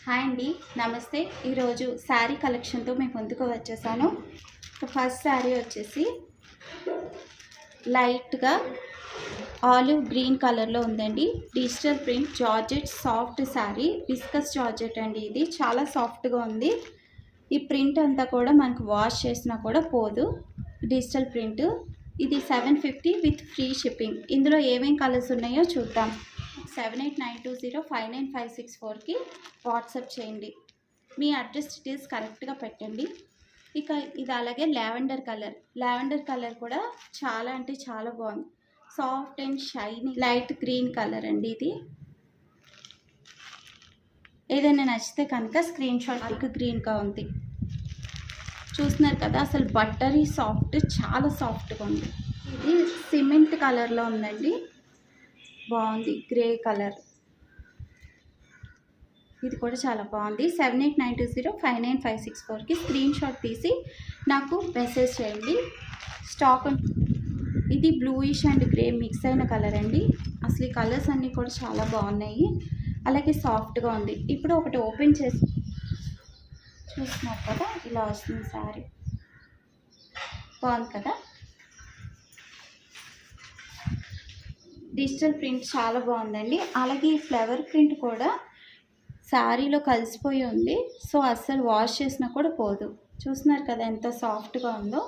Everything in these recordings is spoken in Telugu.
హాయ్ అండి, నమస్తే. ఈరోజు శారీ కలెక్షన్తో మీ ముందుకు వచ్చేసాను. ఫస్ట్ శారీ వచ్చేసి లైట్గా ఆలివ్ గ్రీన్ కలర్లో ఉందండి. Digital print georgette soft sari, viscous georgette అండి. ఇది చాలా సాఫ్ట్గా ఉంది. ఈ ప్రింట్ అంతా కూడా మనకు వాష్ చేసినా కూడా పోదు. డిజిటల్ ప్రింట్ ఇది 750 విత్ ఫ్రీ షిప్పింగ్. ఇందులో ఏమేం కలర్స్ ఉన్నాయో చూద్దాం. 7892059564కి వాట్సాప్ చేయండి. మీ అడ్రస్ డీటెయిల్స్ కరెక్ట్గా పెట్టండి. ఇక ఇది అలాగే లావెండర్ కలర్ కూడా చాలా అంటే చాలా బాగుంది. Soft and shiny light green colour అండి. ఇది ఏదైనా నచ్చితే కనుక స్క్రీన్ షాట్. గ్రీన్గా ఉంది, చూస్తున్నారు కదా. అసలు బట్టరీ సాఫ్ట్, చాలా సాఫ్ట్గా ఉంది. ఇది సిమెంట్ కలర్లో ఉందండి, బాగుంది. గ్రే కలర్, ఇది కూడా చాలా బాగుంది. 7892059564కి స్క్రీన్ షాట్ తీసి నాకు మెసేజ్ చేయండి. స్టాక్ ఇది బ్లూయిష్ అండ్ గ్రే మిక్స్ అయిన కలర్ అండి. అసలు ఈ కలర్స్ అన్నీ కూడా చాలా బాగున్నాయి, అలాగే సాఫ్ట్గా ఉంది. ఇప్పుడు ఒకటి ఓపెన్ చేసి చూస్తున్నారు కదా, ఇలా వస్తుంది శారీ. బాగుంది కదా. డిజిటల్ ప్రింట్ చాలా బాగుందండి. అలాగే ఈ ఫ్లవర్ ప్రింట్ కూడా శారీలో కలిసిపోయి ఉంది. సో అస్సలు వాష్ చేసినా కూడా పోదు. చూస్తున్నారు కదా ఎంత సాఫ్ట్గా ఉందో.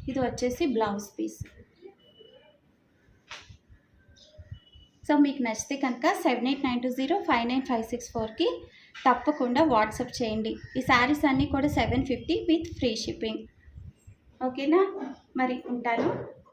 ఇది వచ్చేసి బ్లౌజ్ పీస్. సో మీకు నచ్చితే కనుక 7892059564కి తప్పకుండా వాట్సాప్ చేయండి. ఈ శారీస్ అన్నీ కూడా 750 విత్ ఫ్రీ షిప్పింగ్. ఓకేనా, మరి ఉంటాను.